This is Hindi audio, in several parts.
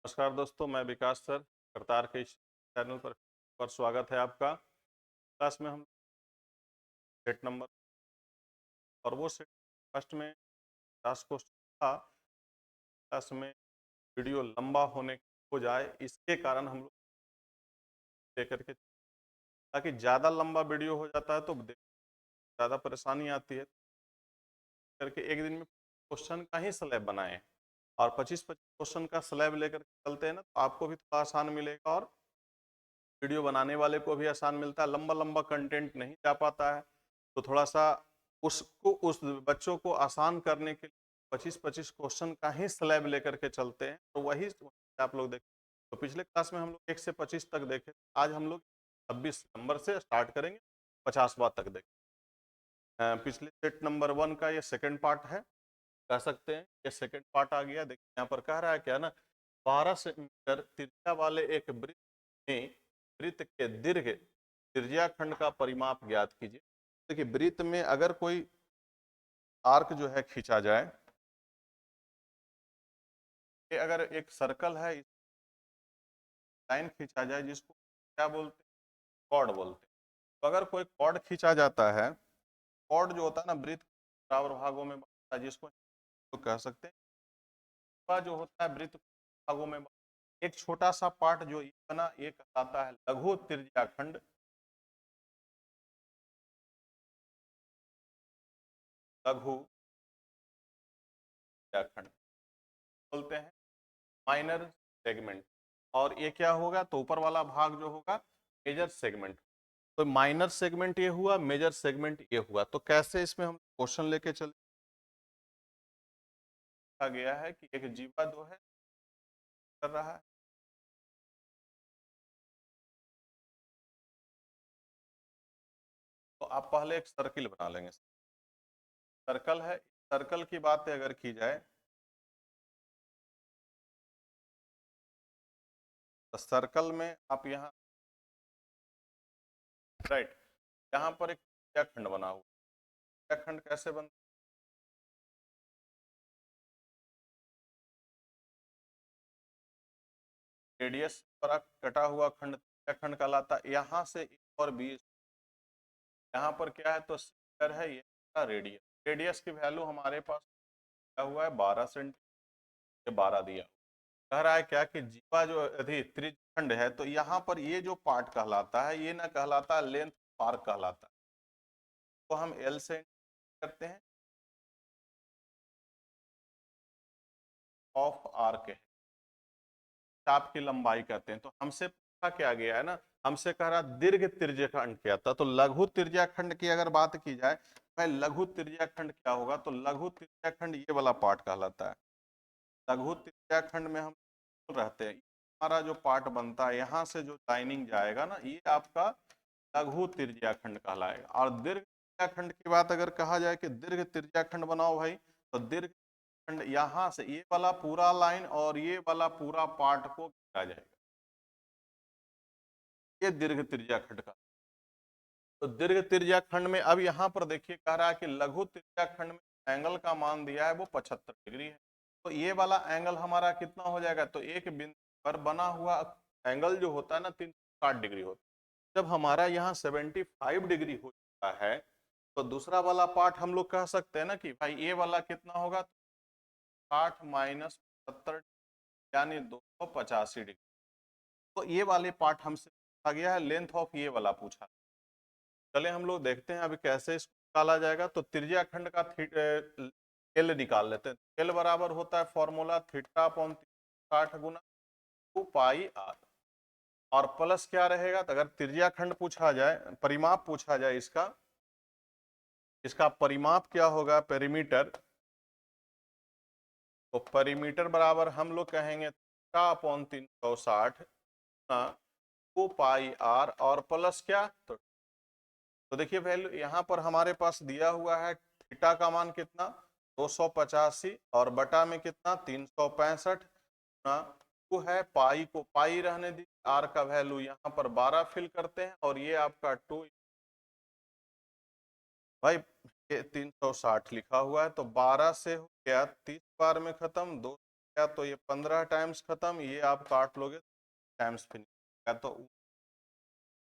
नमस्कार दोस्तों, मैं विकास सर करतार के इस चैनल पर स्वागत है आपका। क्लास में हम सेट नंबर और वो सेट फर्स्ट में 50 क्वेश्चन था। क्लास में वीडियो लंबा होने हो जाए इसके कारण हम लोग लेकर के, ताकि ज़्यादा लंबा वीडियो हो जाता है तो ज़्यादा परेशानी आती है करके एक दिन में क्वेश्चन का ही स्लैब बनाए और 25-25 क्वेश्चन का स्लैब लेकर के चलते हैं ना, तो आपको भी थोड़ा आसान मिलेगा और वीडियो बनाने वाले को भी आसान मिलता है। लंबा लंबा कंटेंट नहीं जा पाता है, तो थोड़ा सा उस बच्चों को आसान करने के लिए 25-25 क्वेश्चन का ही स्लैब लेकर के चलते हैं। तो वही आप लोग देखें, तो पिछले क्लास में हम लोग 1 से 25 तक देखे, आज हम लोग 26 नंबर से स्टार्ट करेंगे, 50 बार तक देखें। पिछले सेट नंबर 1 का ये सेकेंड पार्ट है, कह सकते हैं ये सेकेंड पार्ट आ गया। देखिए यहाँ पर कह रहा है क्या ना, 12 सेंटीमीटर त्रिज्या वाले एक वृत्त में वृत्त के दीर्घ त्रिज्याखंड का परिमाप ज्ञात कीजिए। देखिए वृत्त में अगर कोई आर्क जो है खींचा जाए, ये अगर एक सर्कल है, लाइन खींचा जाए जिसको क्या बोलते हैं, कॉर्ड बोलते हैं। तो अगर कोई कॉर्ड खींचा जाता है, कॉर्ड जो होता है ना वृत्त बराबर भागों में बनता है, जिसको तो कह सकते हैं जो होता है वृत्त भागों में, एक छोटा सा पार्ट जो ये बना, ये कहलाता है लघु त्रिज्याखंड। लघु त्रिज्याखंड बोलते हैं माइनर सेगमेंट। और ये क्या होगा, तो ऊपर वाला भाग जो होगा मेजर सेगमेंट। तो माइनर सेगमेंट ये हुआ, मेजर सेगमेंट ये हुआ। तो कैसे इसमें हम क्वेश्चन लेके चले, कहा गया है कि एक जीवा जो है कर रहा है, तो आप पहले एक सर्किल बना लेंगे। सर्कल है, सर्कल की बात अगर की जाए तो सर्कल में आप यहाँ राइट, यहाँ पर एक खंड बना हुआ, खंड कैसे बनता है, रेडियस पर कटा हुआ खंड खंड कहलाता है। यहाँ से और 20, यहाँ पर क्या है तो सेंटर है, ये रेडियस। रेडियस की वैल्यू हमारे पास क्या हुआ है 12 सेंटीमीटर, 12 दिया। कह रहा है क्या कि जीवा जो त्रिज्यखंड है, तो यहाँ पर ये जो पार्ट कहलाता है, ये ना कहलाता है लेंथ, आर्क कहलाता है। तो हम एल से करते हैं, ऑफ आर्क है, चाप की लंबाई कहते हैं। तो हमसे पूछा क्या गया है ना, हमसे कह रहा दीर्घ त्रिज्याखंड क्या था। तो लघु त्रिज्याखंड की अगर बात की जाए, भाई लघु त्रिज्याखंड क्या होगा, तो लघु त्रिज्याखंड ये वाला पार्ट कहलाता है। लघु त्रिज्याखंड में हम रहते हैं, हमारा जो पार्ट बनता है यहाँ से जो लाइनिंग जाएगा ना, ये आपका लघु त्रिज्याखंड कहलाएगा। और दीर्घ त्रिज्याखंड की बात अगर कहा जाए कि दीर्घ त्रिज्याखंड बनाओ भाई, तो दीर्घ खंड यहाँ से ये वाला पूरा लाइन और ये वाला पूरा पार्ट को घेरा जाएगा, ये दीर्घ त्रिज्याखंड का। तो दीर्घ त्रिज्याखंड में अब यहाँ पर देखिए कह रहा है कि लघु त्रिज्याखंड में एंगल का मान दिया है वो 75 डिग्री है। तो ये वाला एंगल हमारा कितना हो जाएगा, तो एक बिंदु पर बना हुआ एंगल जो होता है ना 360 डिग्री होता है। जब हमारा यहाँ 75 डिग्री हो जाता है, तो दूसरा वाला पार्ट हम लोग कह सकते हैं ना कि भाई ये वाला कितना होगा, 60 माइनस 70 यानी 285 डिग्री। तो ये वाले पार्ट हमसे पूछा गया है, लेंथ ऑफ ये वाला पूछा। चले हम लोग देखते हैं अभी कैसे इसको निकाला जाएगा। तो त्रिज्याखंड का एल निकाल लेते हैं। एल बराबर होता है फॉर्मूला थीटा अपॉन 60 गुना 2 पाई आर, और प्लस क्या रहेगा, तो अगर त्रिज्याखंड पूछा जाए, परिमाप पूछा जाए इसका, इसका परिमाप क्या होगा, पेरीमीटर। तो पेरीमीटर बराबर हम लोग कहेंगे थीटा अपॉन 360 2 पाई आर और प्लस क्या, तो देखिए वैल्यू यहाँ पर हमारे पास दिया हुआ है, थीटा का मान कितना 285 और बटा में कितना 365 टू है, पाई को पाई रहने दी, आर का वैल्यू यहाँ पर 12 फिल करते हैं, और ये आपका 2 भाई ये 360 लिखा हुआ है, तो 12 से हो गया 30 बार में खत्म, 2 गया तो ये 15 टाइम्स खत्म, ये आप काट लोगे टाइम्स फिनिश, तो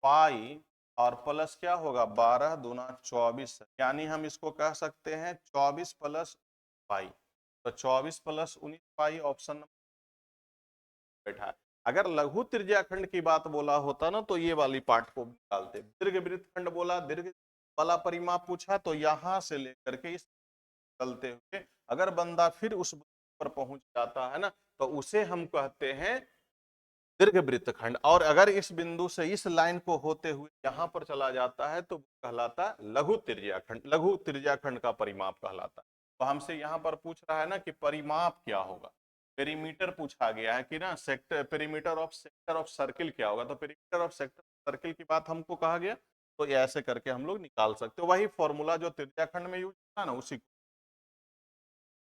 पाई और प्लस क्या होगा 12 दूना 24, यानी हम इसको कह सकते हैं 24 प्लस पाई। तो 24 प्लस 19 पाई ऑप्शन बैठा है। अगर लघु त्रिज्याखंड की बात बोला होता ना तो ये वाली पार्ट को निकालते। दीर्घ वृत्तखंड बोला, दीर्घ वाला परिमाप पूछा, तो यहां से लेकर के इस चलते हुए अगर बंदा फिर उस पर पहुंच जाता है ना तो उसे हम कहते हैं दीर्घ वृत्तखंड। और अगर इस बिंदु से इस लाइन को होते हुए यहां पर चला जाता है तो कहलाता है लघु त्रिज्याखंड, लघु त्रिज्याखंड का परिमाप कहलाता है। तो हमसे यहाँ पर पूछ रहा है ना कि परिमाप क्या होगा, पेरीमीटर पूछा गया है कि ना, सेक्टर पेरीमीटर ऑफ सर्किल क्या होगा, तो पेरीमीटर ऑफ सेक्टर सर्किल की बात हमको कहा गया, तो ये ऐसे करके हम लोग निकाल सकते हो। वही फॉर्मूला जो त्रिज्याखंड में यूज होता है ना उसी को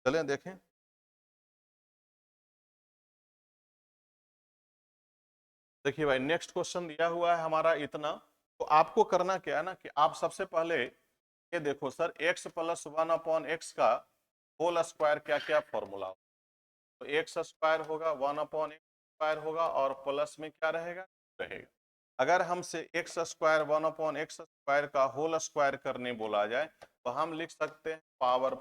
चले देखें। देखिए भाई नेक्स्ट क्वेश्चन दिया हुआ है हमारा इतना, तो आपको करना क्या है ना कि आप सबसे पहले ये देखो सर x प्लस 1/x का होल स्क्वायर क्या क्या फॉर्मूला, तो एक्स स्क्वायर होगा 1/x स्क्वायर होगा और प्लस में क्या रहेगा रहेगा। अगर हमसे एक्स स्क्वायर 1/x स्क्वायर का होल स्क्वायर करने बोला जाए तो हम लिख सकते हैं पावर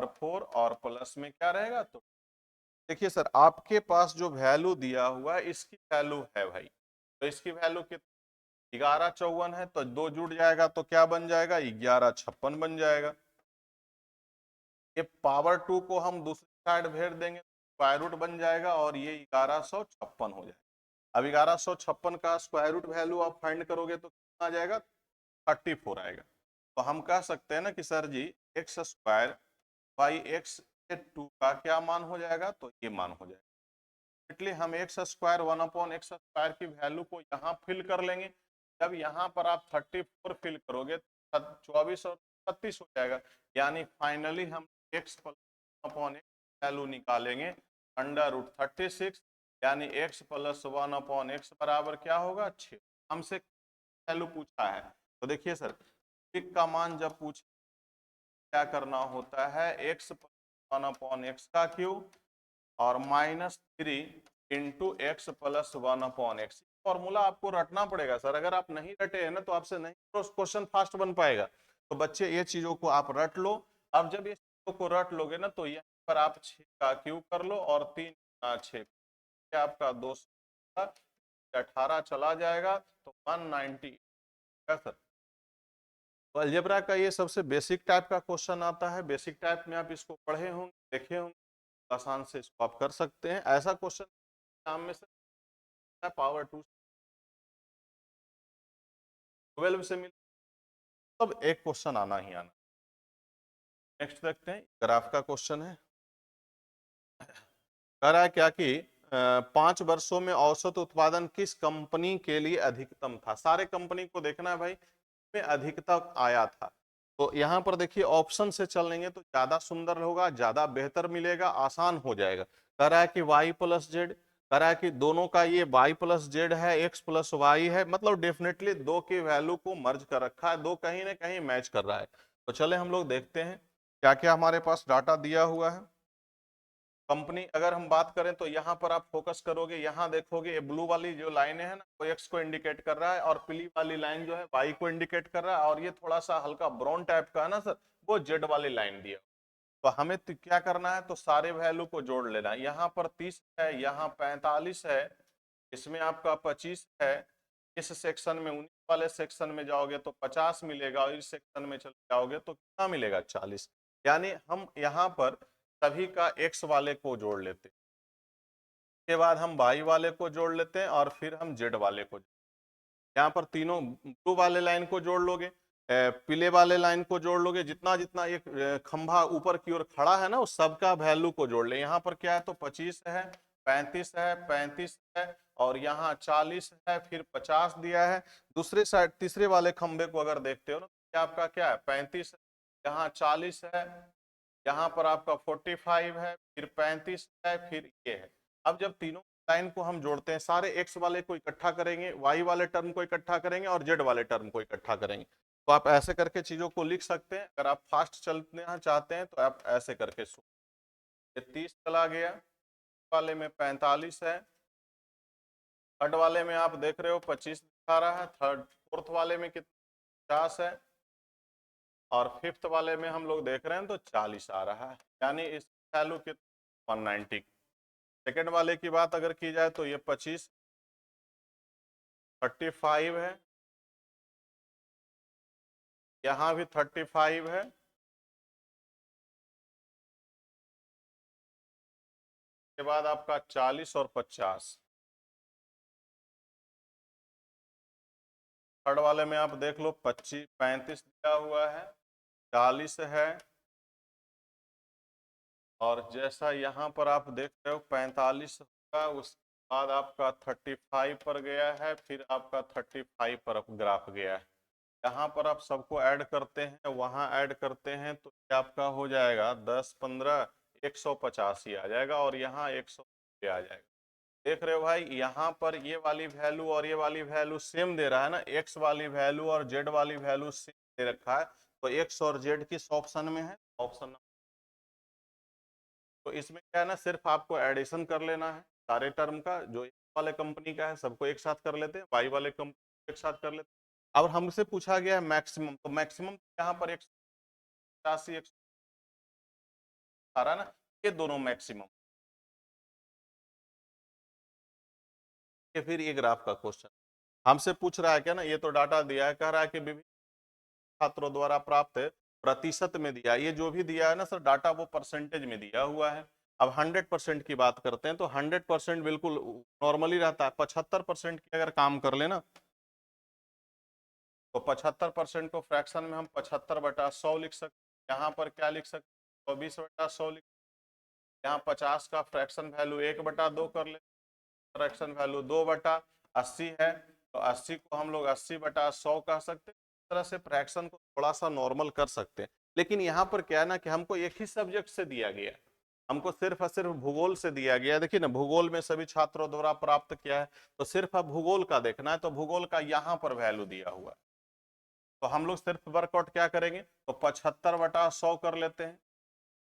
4 और प्लस में क्या रहेगा। तो देखिए सर आपके पास जो वैल्यू दिया हुआ है इसकी वैल्यू है भाई, तो इसकी वैल्यू कितनी 1154 है, तो दो जुड़ जाएगा तो क्या बन जाएगा 1156 बन जाएगा। ये पावर 2 को हम दूसरी साइड भेज देंगे स्क्वायर रूट बन जाएगा और ये 1156 हो जाएगा। अब 1156 का स्क्वायर रूट वैल्यू आप फाइंड करोगे तो कितना आ जाएगा 34 आएगा। तो हम कह सकते हैं ना कि sir ji x square by x 2 का क्या मान हो जाएगा, तो ये मान हो जाएगा। इसलिए हम एक्स स्क्वायर 1/x स्क्वायर की वैल्यू को यहाँ फिल कर लेंगे। जब यहाँ पर आप 34 फिल करोगे 24 और 36 हो जाएगा, यानी फाइनली हम x अपॉन एक्स वैल्यू निकालेंगे √36, यानी x प्लस 1/x बराबर क्या होगा 6। हमसे वैल्यू पूछा है, तो देखिए सर x का मान जब पूछ क्या करना होता है x प्लस 1/x का क्यूब और -3 into x plus 1/x। Formula आपको रटना पड़ेगा सर, अगर आप नहीं रटे हैं ना तो आपसे नहीं क्वेश्चन फास्ट बन पाएगा। तो बच्चे ये चीजों को आप रट लो। अब जब ये चीजों को रट लोगे ना तो यहाँ पर आप 6 का क्यूब कर लो और 3 6 आपका 218 चला जाएगा तो 190 सर। तो अलजेब्रा का ये सबसे बेसिक टाइप का क्वेश्चन आता है, बेसिक टाइप में आप इसको पढ़े होंगे देखे होंगे, आसान से इसको आप कर सकते हैं। ऐसा क्वेश्चन नाम में से पावर 2 12 से मिल तब एक क्वेश्चन आना ही आना। नेक्स्ट देखते हैं ग्राफ का क्वेश्चन है, कह रहा है क्या कि 5 वर्षों में औसत उत्पादन किस कंपनी के लिए अधिकतम था। सारे कंपनी को देखना है भाई में अधिकतम आया था। तो यहाँ पर देखिए ऑप्शन से चलेंगे तो ज्यादा सुंदर होगा, ज्यादा बेहतर मिलेगा, आसान हो जाएगा। कह रहा है कि y प्लस जेड, कह रहा है कि दोनों का ये y प्लस जेड है, x प्लस वाई है, मतलब डेफिनेटली दो की वैल्यू को मर्ज कर रखा है, दो कहीं ना कहीं मैच कर रहा है। तो चले हम लोग देखते हैं क्या क्या हमारे पास डाटा दिया हुआ है। कंपनी अगर हम बात करें तो यहाँ पर आप फोकस करोगे, यहाँ देखोगे ये ब्लू वाली जो लाइनें हैं ना वो एक्स को इंडिकेट कर रहा है और पीली वाली लाइन जो है वाई को इंडिकेट कर रहा है, और ये थोड़ा सा हल्का ब्राउन टाइप का है ना सर वो जेड वाली लाइन दिया। तो हमें क्या करना है, तो सारे वैल्यू को जोड़ लेना है। यहाँ पर 30 है, यहाँ 45 है, इसमें आपका 25 है, इस सेक्शन में 19 वाले सेक्शन में जाओगे तो 50 मिलेगा और इस सेक्शन में चले जाओगे तो कितना मिलेगा 40। यानी हम यहाँ पर सभी का एक्स वाले को जोड़ लेते हैं, के बाद हम वाई वाले को जोड़ लेते हैं और फिर हम जेड वाले को। यहाँ पर तीनों ब्लू वाले लाइन को जोड़ लोगे, पीले वाले लाइन को जोड़ लोगे, जितना जितना एक खंभा ऊपर की ओर खड़ा है ना उस सबका वैल्यू को जोड़ ले। यहाँ पर क्या है तो 25 है, 35 है, 35 है और यहाँ 40 है, फिर 50 दिया है। दूसरे साइड तीसरे वाले खंभे को अगर देखते हो ना तो आपका क्या है 35, यहाँ 40 है, यहाँ पर आपका 45 है, फिर 35 है, फिर ये है। अब जब तीनों लाइन को हम जोड़ते हैं सारे एक्स वाले को इकट्ठा करेंगे, वाई वाले टर्म को इकट्ठा करेंगे और जेड वाले टर्म को इकट्ठा करेंगे। तो आप ऐसे करके चीजों को लिख सकते हैं। अगर आप फास्ट चलना चाहते हैं तो आप ऐसे करके ये 30 चला गया, वाले में 45 है, थर्ड वाले में आप देख रहे हो 25 दिखा रहा है, फोर्थ वाले में कितना 50 है, और फिफ्थ वाले में हम लोग देख रहे हैं तो 40 आ रहा है, यानी इस वैल्यू कितना 190। सेकेंड वाले की बात अगर की जाए तो ये 25 35 है, यहाँ भी 35 है, के बाद आपका 40 और 50। थर्ड वाले में आप देख लो 25 35 दिया हुआ है, 40 है, और जैसा यहाँ पर आप देख रहे हो 45 होगा, उसके बाद आपका 35 पर गया है, फिर आपका 35 पर ग्राफ गया है। यहाँ पर आप सबको ऐड करते हैं, वहाँ ऐड करते हैं, तो ये आपका हो जाएगा 10 15 185 आ जाएगा, और यहाँ 100 आ जाएगा। देख रहे हो भाई, यहाँ पर ये वाली वैल्यू और ये वाली वैल्यू सेम दे रहा है ना, एक्स वाली वैल्यू और जेड वाली वैल्यू सेम दे रखा है, तो एक्स और जेड किस ऑप्शन में है, ऑप्शन। तो इसमें क्या है ना, सिर्फ आपको एडिशन कर लेना है सारे टर्म का, जो एक वाले कंपनी का है सबको एक साथ कर लेते हैं, वाई वाले कंपनी एक साथ कर लेते हैं। अब हमसे पूछा गया है मैक्सिमम, तो मैक्सिमम यहाँ पर 185 आ रहा है ना, ये दोनों मैक्सिमम। ये फिर ये ग्राफ का क्वेश्चन हमसे पूछ रहा है क्या ना, ये तो डाटा दिया है, कह रहा है कि विभिन्न छात्रों द्वारा प्राप्त प्रतिशत में दिया, ये जो भी दिया है ना सर डाटा, वो परसेंटेज में दिया हुआ है। अब 100% की बात करते हैं तो 100% बिल्कुल नॉर्मली रहता है, 75% की अगर काम कर लेना तो 75% को फ्रैक्शन में हम 75/100 लिख सकते हैं। यहाँ पर क्या लिख सकते हैं, 24/100 लिख, यहाँ 50 का फ्रैक्शन वैल्यू 1/2 कर ले, फ्रैक्शन वैल्यू 2/80 है, तो 80 को हम लोग 80/100 कह सकते हैं। इस तरह से फ्रैक्शन को थोड़ा सा नॉर्मल कर सकते हैं। लेकिन यहाँ पर क्या है ना कि हमको एक ही सब्जेक्ट से दिया गया है, हमको सिर्फ और सिर्फ भूगोल से दिया गया है। देखिए ना, भूगोल में सभी छात्रों द्वारा प्राप्त किया है, तो सिर्फ अब भूगोल का देखना है, तो भूगोल का यहाँ पर वैल्यू दिया हुआ है, तो हम लोग सिर्फ वर्कआउट क्या करेंगे, तो 75/100 कर लेते हैं।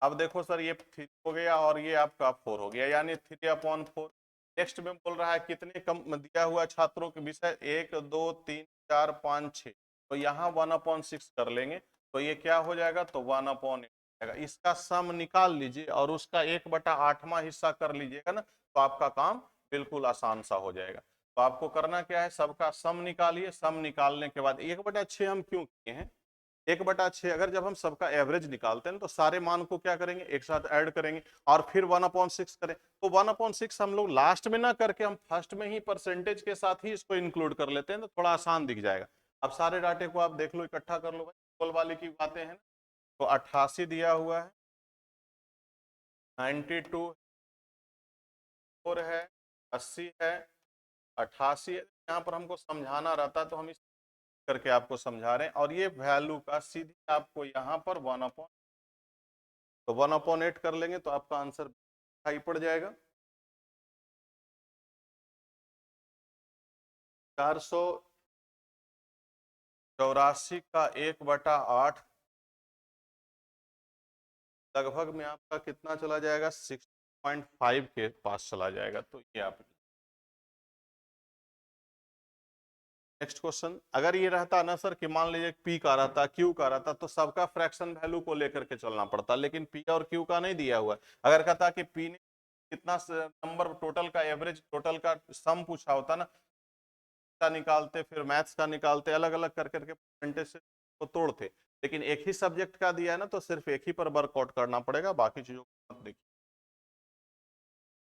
अब देखो सर, ये 3 हो गया और ये आपका 4 हो गया, यानी 3/4। नेक्स्ट में बोल रहा है कितने कम दिया हुआ छात्रों के विषय, 1 2 3 4 5 6, तो यहाँ 1/6 कर लेंगे, तो ये क्या हो जाएगा, तो 1/8 जाएगा। इसका सम निकाल लीजिए और उसका 1/8वां हिस्सा कर लीजिएगा ना, तो आपका काम बिल्कुल आसान सा हो जाएगा। तो आपको करना क्या है, सबका सम निकालिए, सम निकालने के बाद 1/6 हम क्यों किए हैं, 1/6 अगर जब हम सबका एवरेज निकालते हैं तो सारे मान को क्या करेंगे, एक साथ ऐड करेंगे और फिर 1/6 करें, तो 1/6 हम लोग लास्ट में ना करके हम फर्स्ट में ही परसेंटेज के साथ ही इसको इंक्लूड कर लेते हैं, तो थोड़ा आसान दिख जाएगा। अब सारे डाटे को आप देख लो, इकट्ठा कर लो भाई, कोल वाले की बातें हैं। तो 88 दिया हुआ है, 92 4 है, 80 है, 88 है। यहाँ पर हमको समझाना रहता है तो हम इस करके आपको समझा रहे हैं, और ये वैल्यू का सीधे आपको यहाँ पर 1/8 कर लेंगे, तो आपका आंसर दिखाई पड़ जाएगा। 484 का 1/8 लगभग में आपका कितना चला जाएगा, 6.5 के पास चला जाएगा। तो ये आप नेक्स्ट क्वेश्चन, अगर ये रहता ना सर कि मान लीजिए पी का रहता, क्यू का रहता, तो सबका फ्रैक्शन वैल्यू को लेकर के चलना पड़ता, लेकिन पी और क्यू का नहीं दिया हुआ है। अगर कहता कि पी ने कितना नंबर टोटल का एवरेज टोटल का सम पूछा होता ना, का निकालते, फिर मैथ्स का निकालते, अलग अलग कर करके परसेंटेज से को तोड़ते। लेकिन एक ही सब्जेक्ट का दिया है ना, तो सिर्फ एक ही पर वर्कआउट करना पड़ेगा, बाकी चीजों को मत देखिए।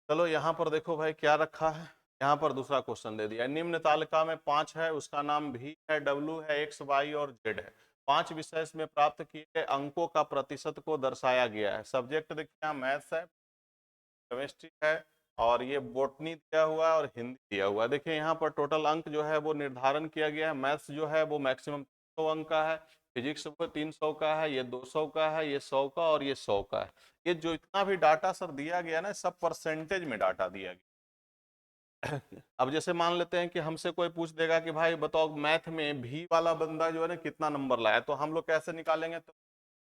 चलो यहाँ पर देखो भाई क्या रखा है, यहाँ पर दूसरा क्वेश्चन दे दिया, निम्न तालिका में 5 है, उसका नाम भी है, डब्ल्यू है, एक्स वाई और जेड है। 5 विषय में प्राप्त किए गए अंकों का प्रतिशत को दर्शाया गया है। सब्जेक्ट देखिए, यहाँ मैथ्स है, केमिस्ट्री है, और ये बोटनी दिया हुआ है और हिंदी दिया हुआ है। देखिए यहाँ पर टोटल अंक जो है वो निर्धारण किया गया है। मैथ्स जो है वो मैक्सिमम 100 अंक का है, फिजिक्स वो 300 का है, ये 200 का है, ये 100 का और ये 100 का है। ये जो इतना भी डाटा सर दिया गया ना, सब परसेंटेज में डाटा दिया गया। अब जैसे मान लेते हैं कि हमसे कोई पूछ देगा कि भाई बताओ मैथ में भी वाला बंदा जो है ना कितना नंबर लाया, तो हम लोग कैसे निकालेंगे, तो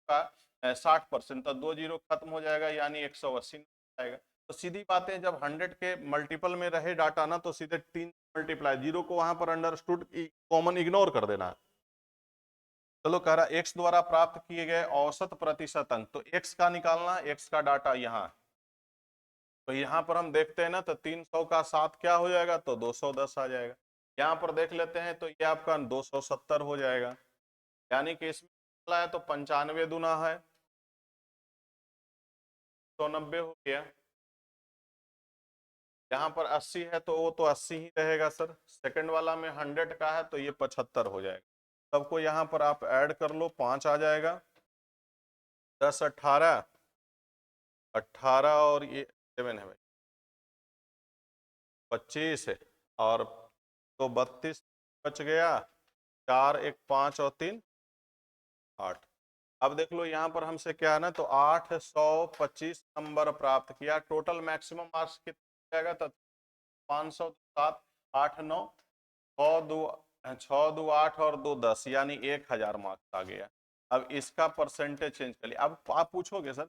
का 60%, तो 2 जीरो खत्म हो जाएगा यानी 180 आएगा। तो सीधी बात है, जब 100 के मल्टीपल में रहे डाटा ना तो सीधे 3 मल्टीप्लाई, जीरो को वहां पर अंडरस्टूड कॉमन इग्नोर कर देना। चलो कह रहा x द्वारा प्राप्त किए गए औसत प्रतिशत अंक, तो x का निकालना, x का डाटा यहाँ, तो यहाँ पर हम देखते हैं ना तो 300 का 7 क्या हो जाएगा, तो 210 आ जाएगा। यहाँ पर देख लेते हैं तो ये आपका 270 हो जाएगा, यानी कि इसमें है तो 95 दूना है 190 हो गया। यहाँ पर 80 है तो वो तो 80 ही रहेगा सर। सेकंड वाला में 100 का है तो ये 75 हो जाएगा। सबको यहाँ पर आप ऐड कर लो, 5 आ जाएगा, 10 18 18 और ये 7 है भाई 25 है, और तो 32 बच गया, 4 1 5 और 3 8। अब देख लो यहाँ पर हमसे क्या है ना, तो 825 नंबर प्राप्त किया। टोटल मैक्सिमम मार्क्स कितना जाएगा, तो 500 7 8 9 6 2 8 और 2 10 यानी 1000 मार्क्स आ गया। अब इसका परसेंटेज चेंज कर लिया। अब आप पूछोगे सर,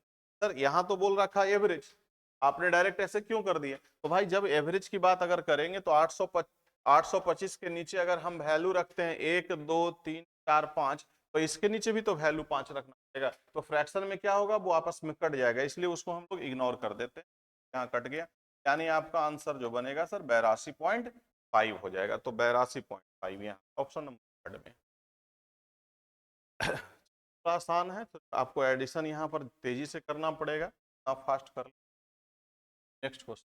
यहाँ तो बोल रखा है एवरेज, आपने डायरेक्ट ऐसे क्यों कर दिया? तो भाई जब एवरेज की बात अगर करेंगे तो 825 के नीचे अगर हम वैल्यू रखते हैं 1 2 3 4 5, तो इसके नीचे भी तो वैल्यू 5 रखना पड़ेगा, तो फ्रैक्शन में क्या होगा, वो आपस में कट जाएगा, इसलिए उसको हम लोग इग्नोर कर देते हैं। यहाँ कट गया, यानी आपका आंसर जो बनेगा सर 82.5 हो जाएगा। तो 82.5 यहाँ ऑप्शन नंबर में। थोड़ा आसान है, तो आपको एडिशन यहाँ पर तेजी से करना पड़ेगा, आप फास्ट कर लो। नेक्स्ट क्वेश्चन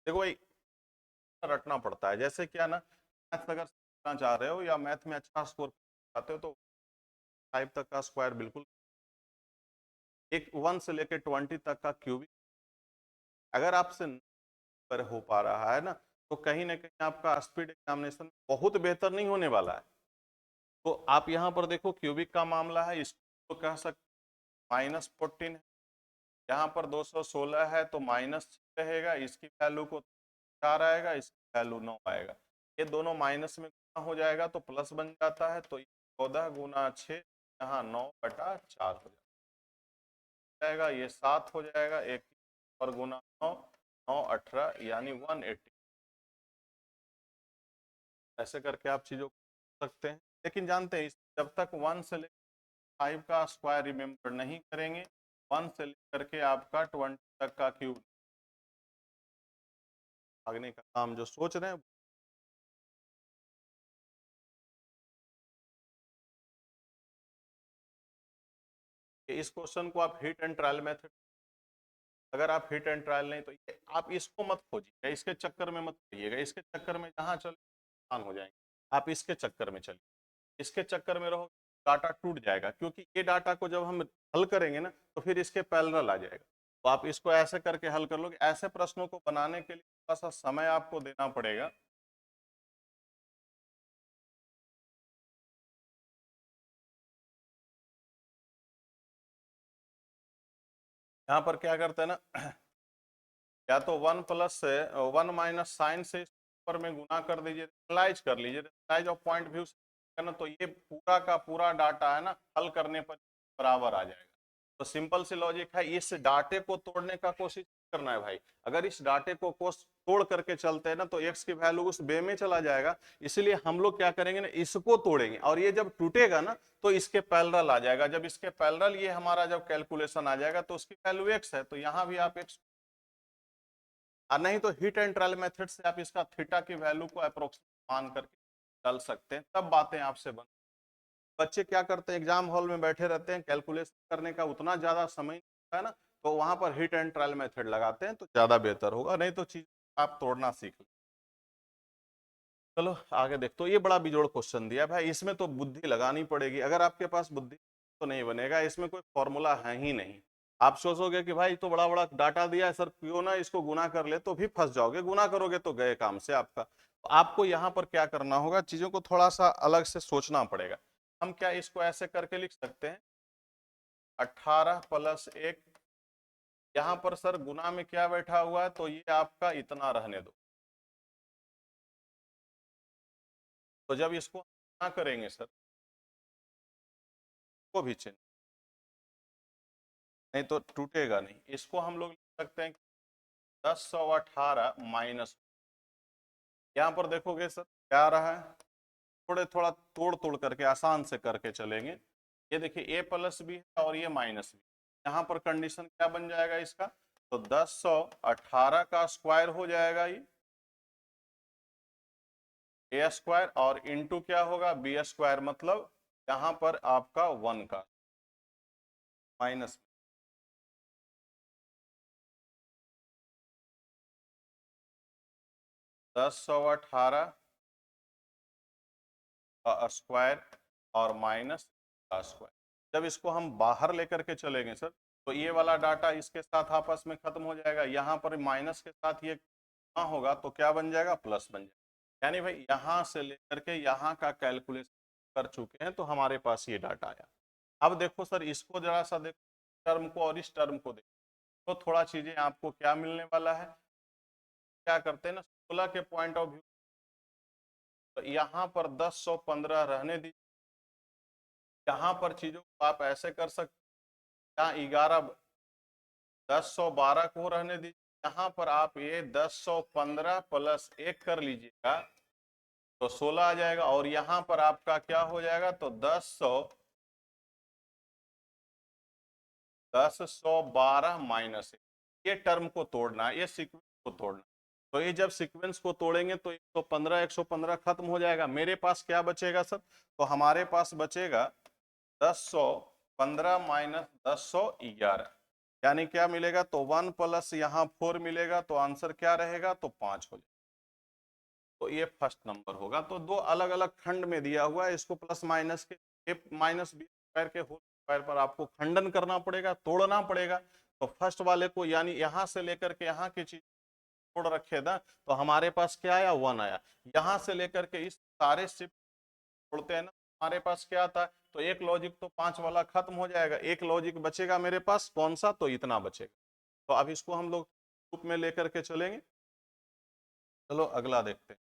देखो भाई, रटना पड़ता है, जैसे क्या ना, मैथ अगर सीखना चाह रहे हो या मैथ में अच्छा स्कोर चाहते हो तो 5 तक का स्क्वायर बिल्कुल, एक 1 से लेकर 20 तक का क्यूबिक अगर आपसे पर हो पा रहा है ना, तो कहीं ना कहीं आपका स्पीड एग्जामिनेशन बहुत बेहतर नहीं होने वाला है। तो आप यहाँ पर देखो क्यूबिक का मामला है, इसको कह सकते -14 है, यहाँ पर 216 है तो माइनस रहेगा, इसकी वैल्यू को 4 आएगा, इसकी वैल्यू 9 आएगा, ये दोनों माइनस में गुना हो जाएगा तो प्लस बन जाता है, तो 14 गुना 6 यहाँ 9/4 हो जाएगा, ये 7 हो जाएगा, एक और गुना 9 9 18 यानी 180। ऐसे करके आप चीजों को सकते हैं, लेकिन जानते हैं जब तक 1 से लेकर 5 का स्क्वायर रिमेम्बर नहीं करेंगे, 1 से लेकर के आपका 20 तक का क्यूब भागने का काम जो सोच रहे हैं, इस क्वेश्चन को आप हिट एंड ट्रायल मेथड, अगर आप हिट एंड ट्रायल नहीं तो आप इसको मत खोजिएगा, इसके चक्कर में मत पड़िएगा, इसके चक्कर में जहां चले आसान हो जाएंगे, आप इसके चक्कर में चलिए, इसके चक्कर में रहो डाटा टूट जाएगा, क्योंकि ये डाटा को जब हम हल करेंगे ना तो फिर इसके पैरेलल आ जाएगा। तो आप इसको ऐसे करके हल कर लोगे। ऐसे प्रश्नों को बनाने के लिए थोड़ा सा समय आपको देना पड़ेगा। यहाँ पर क्या करते हैं ना, या तो 1 प्लस से 1 माइनस साइन से ऊपर में गुना कर दीजिए, एनालाइज कर लीजिए, एनालाइज ऑफ पॉइंट व्यू से ना, तो ये पूरा का पूरा डाटा है ना हल करने पर बराबर आ जाएगा। तो सिंपल सी लॉजिक है, इस डाटे को तोड़ने का कोशिश करना है भाई। अगर इस डाटे को तोड़ करके चलते हैं ना तो एक्स की वैल्यू उस बे में चला जाएगा, इसलिए हम लोग क्या करेंगे ना, इसको तोड़ेंगे, और ये जब टूटेगा ना तो इसके पैरेलल आ जाएगा। जब इसके पैरेलल ये हमारा जब कैलकुलेशन आ जाएगा तो उसकी वैल्यू एक्स है, तो यहाँ भी आप एक्स, और नहीं तो हिट एंड ट्रायल मेथड से आप इसका थीटा की वैल्यू को अप्रोक्सीमेट मान करके चल सकते हैं, तब बातें आपसे बन। बच्चे क्या करते हैं, एग्जाम हॉल में बैठे रहते हैं, कैलकुलेशन करने का उतना ज्यादा समय नहीं होता है ना, तो वहां पर हिट एंड ट्रायल मेथड लगाते हैं तो ज्यादा बेहतर होगा, नहीं तो चीज आप तोड़ना सीख लें। चलो आगे देखते, तो ये बड़ा बिजोड़ क्वेश्चन दिया भाई, इसमें तो बुद्धि लगानी पड़ेगी, अगर आपके पास बुद्धि तो नहीं बनेगा, इसमें कोई फॉर्मूला है ही नहीं। आप सोचोगे कि भाई तो बड़ा बड़ा डाटा दिया है सर, क्यों ना इसको गुना कर ले, तो भी फंस जाओगे, गुना करोगे तो गए काम से आपका। तो आपको यहाँ पर क्या करना होगा, चीजों को थोड़ा सा अलग से सोचना पड़ेगा। हम क्या इसको ऐसे करके लिख सकते हैं, 18 + 1, यहाँ पर सर गुना में क्या बैठा हुआ है, तो ये आपका इतना रहने दो, तो जब इसको गुना करेंगे सर को भी चेंज, नहीं तो टूटेगा नहीं। इसको हम लोग लिख सकते हैं 1018 माइनस, यहाँ पर देखोगे सर क्या आ रहा है, थोड़ा तोड़ तोड़ करके आसान से करके चलेंगे। ये देखिए ए प्लस भी है और ये माइनस भी, यहाँ पर कंडीशन क्या बन जाएगा इसका, तो 1018 का स्क्वायर हो जाएगा ये ए स्क्वायर, और इंटू क्या होगा बी स्क्वायर, मतलब यहाँ पर आपका 1 का माइनस 1018 का स्क्वायर और माइनस का स्क्वायर। जब इसको हम बाहर लेकर के चलेंगे सर, तो ये वाला डाटा इसके साथ आपस में खत्म हो जाएगा, यहाँ पर माइनस के साथ ये कहाँ होगा तो क्या बन जाएगा, प्लस बन जाएगा। यानी भाई यहाँ से लेकर के यहाँ का कैलकुलेशन कर चुके हैं तो हमारे पास ये डाटा आया। अब देखो सर इसको जरा सा देखो, टर्म को और इस टर्म को देखो, तो थोड़ा चीजें आपको क्या मिलने वाला है, क्या करते हैं ना 16 के पॉइंट ऑफ व्यू, तो यहाँ पर 1015 रहने दीजिए, यहाँ पर चीजों को आप ऐसे कर सकते हैं, यहाँ 1012 को रहने दीजिए, यहाँ पर आप ये 1015 प्लस 1 कर लीजिएगा तो 16 आ जाएगा, और यहाँ पर आपका क्या हो जाएगा तो 1012 माइनस 1, ये टर्म को तोड़ना है, ये सीक्वेंस को तोड़ना। तो ये जब सीक्वेंस को तोड़ेंगे तो 115 खत्म हो जाएगा, मेरे पास क्या बचेगा सर, तो हमारे पास बचेगा 1015 माइनस 1011, यानी क्या मिलेगा तो 1 प्लस यहाँ 4 मिलेगा, तो आंसर क्या रहेगा तो 5 हो जाएगा। तो ये फर्स्ट नंबर होगा। तो दो अलग अलग खंड में दिया हुआ है, इसको प्लस माइनस के ए माइनस बी स्क्वायर के होल स्क्वायर पर आपको खंडन करना पड़ेगा, तोड़ना पड़ेगा। तो फर्स्ट वाले को यानी यहाँ से लेकर के यहाँ की चीज तोड़ रखे था, तो हमारे पास क्या आया 1 आया, यहाँ से लेकर के इस सारे शिफ्ट तोड़ते हैं ना, हमारे पास क्या आता है, तो एक लॉजिक तो 5 वाला खत्म हो जाएगा, एक लॉजिक बचेगा मेरे पास, कौन सा, तो इतना बचेगा। तो अब इसको हम लोग ग्रुप में लेकर के चलेंगे। चलो अगला देखते हैं।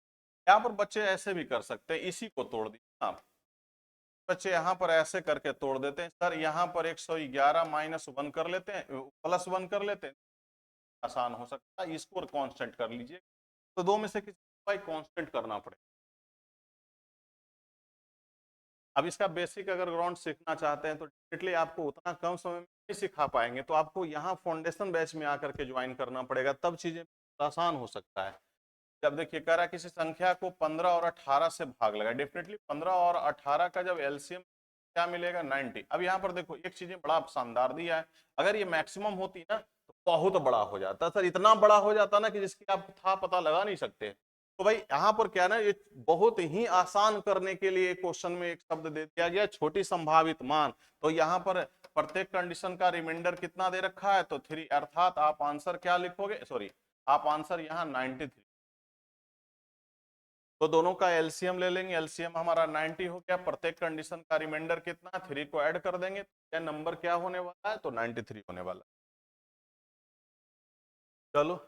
यहाँ पर बच्चे ऐसे भी कर सकते हैं, इसी को तोड़ दिए आप, बच्चे यहाँ पर ऐसे करके तोड़ देते हैं, सर यहाँ पर 111 माइनस 1 कर लेते हैं, प्लस 1 कर लेते हैं, आसान हो सकता है, इसको कांस्टेंट कर लीजिए, तो दो में से किसी भाई कांस्टेंट करना पड़ेगा। अब इसका बेसिक अगर ग्राउंड सीखना चाहते हैं तो डेफिनेटली आपको उतना कम समय में नहीं सिखा पाएंगे, तो आपको यहाँ फाउंडेशन बैच में आकर के ज्वाइन करना पड़ेगा, तब चीजें आसान हो सकता है। जब देखिए कह रहा किसी संख्या को 15 और 18 से भाग लगा, डेफिनेटली 15 और 18 का जब एलसीएम क्या मिलेगा 90। अब यहाँ पर देखो एक चीजें बड़ा शानदार दिया है, अगर ये मैक्सिमम होती ना तो बहुत बड़ा हो जाता सर, इतना बड़ा हो जाता ना कि जिसकी आप था पता लगा नहीं सकते। तो भाई यहाँ पर क्या ना, ये बहुत ही आसान करने के लिए क्वेश्चन में एक शब्द दे दिया गया, छोटी संभावित मान। तो यहाँ पर प्रत्येक कंडीशन का रिमाइंडर कितना दे रखा है तो 3, अर्थात आप आंसर क्या लिखोगे, सॉरी आप आंसर यहाँ 93। तो दोनों का एलसीएम ले लेंगे, एलसीएम हमारा 90 हो गया, प्रत्येक कंडीशन का रिमाइंडर कितना 3 को ऐड कर देंगे, क्या नंबर क्या होने वाला है तो 93 होने वाला। चलो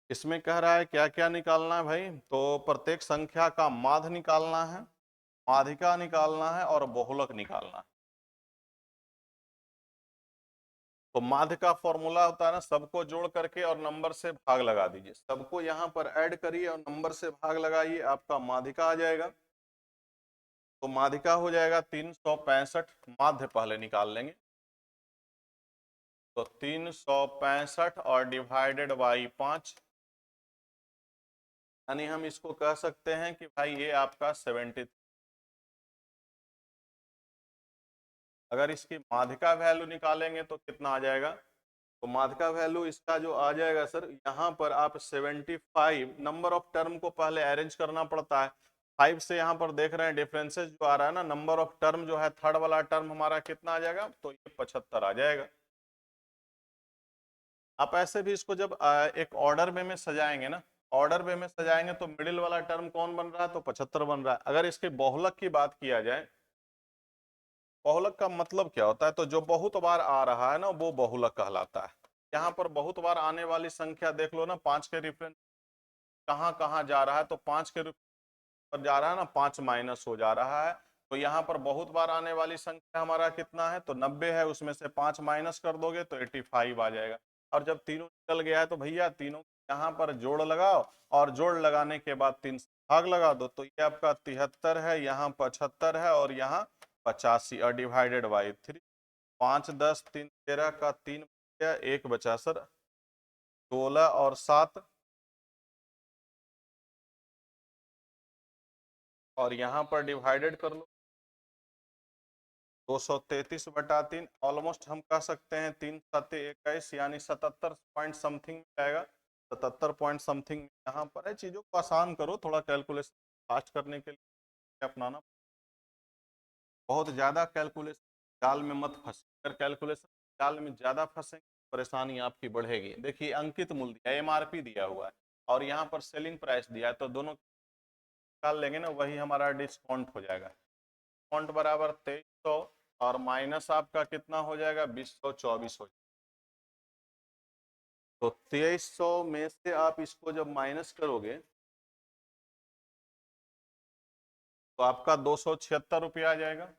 इसमें कह रहा है क्या क्या निकालना है भाई, तो प्रत्येक संख्या का माध्य निकालना है, माध्यिका निकालना है और बहुलक निकालना है। तो माध्य का फॉर्मूला होता है ना, सबको जोड़ करके और नंबर से भाग लगा दीजिए, सबको यहाँ पर ऐड करिए और नंबर से भाग लगाइए, आपका माध्यिका आ जाएगा। तो माध्यिका हो जाएगा 365, माध्य पहले निकाल लेंगे, तो 365 और डिवाइडेड बाई 5, यानी हम इसको कह सकते हैं कि भाई ये आपका 70। अगर इसकी माध्यिका वैल्यू निकालेंगे तो कितना आ जाएगा, तो माध्यिका वैल्यू इसका जो आ जाएगा सर, यहाँ पर आप 75, नंबर ऑफ टर्म को पहले अरेंज करना पड़ता है, 5 से यहाँ पर देख रहे हैं डिफरेंसेस जो आ रहा है ना, नंबर ऑफ टर्म जो है थर्ड वाला टर्म हमारा कितना आ जाएगा, तो ये 75 आ जाएगा। आप ऐसे भी इसको जब एक ऑर्डर वे में सजाएंगे ना, ऑर्डर वे में सजाएंगे तो मिडिल वाला टर्म कौन बन रहा है तो 75 बन रहा है। अगर इसके बहुलक की बात किया जाए, बहुलक का मतलब क्या होता है, तो जो बहुत बार आ रहा है ना वो बहुलक कहलाता है। यहाँ पर बहुत बार आने वाली संख्या देख लो ना, 5 के रिफरेंस कहाँ कहाँ जा रहा है, तो 5 के पर जा रहा है ना, 5 माइनस हो जा रहा है, तो यहाँ पर बहुत बार आने वाली संख्या हमारा कितना है, तो 90 है, उसमें से 5 माइनस कर दोगे तो 85 आ जाएगा। और जब तीनों निकल गया है तो भैया तीनों यहाँ पर जोड़ लगाओ, और जोड़ लगाने के बाद 3 से भाग लगा दो, तो ये आपका 73 है, यहाँ 75 है, और यहाँ 85, और डिवाइडेड बाई 3। 5 10 3 13 का 3 बचा, 1 बचा सर, 16 और 7, और यहाँ पर डिवाइडेड कर लो 233 बटा 3, ऑलमोस्ट हम कह सकते हैं 3 7 21, यानी 77 पॉइंट समथिंग आएगा। 77 पॉइंट समथिंग यहाँ पर है। चीज़ों को आसान करो, थोड़ा कैलकुलेशन फास्ट करने के लिए अपनाना, बहुत ज़्यादा कैलकुलेशन जाल में मत फंसे। अगर कैलकुलेशन जाल में ज़्यादा फंसेंगे परेशानी आपकी बढ़ेगी। देखिए अंकित मूल्य दिया, एमआरपी दिया हुआ है, और यहाँ पर सेलिंग प्राइस दिया है, तो दोनों निकाल लेंगे ना, वही हमारा डिस्काउंट हो जाएगा। डिस्काउंट बराबर 2300, और माइनस आपका कितना हो जाएगा, 2024 हो जाएगा। तो 2300 में से आप इसको जब माइनस करोगे तो आपका 276 रुपया आ जाएगा।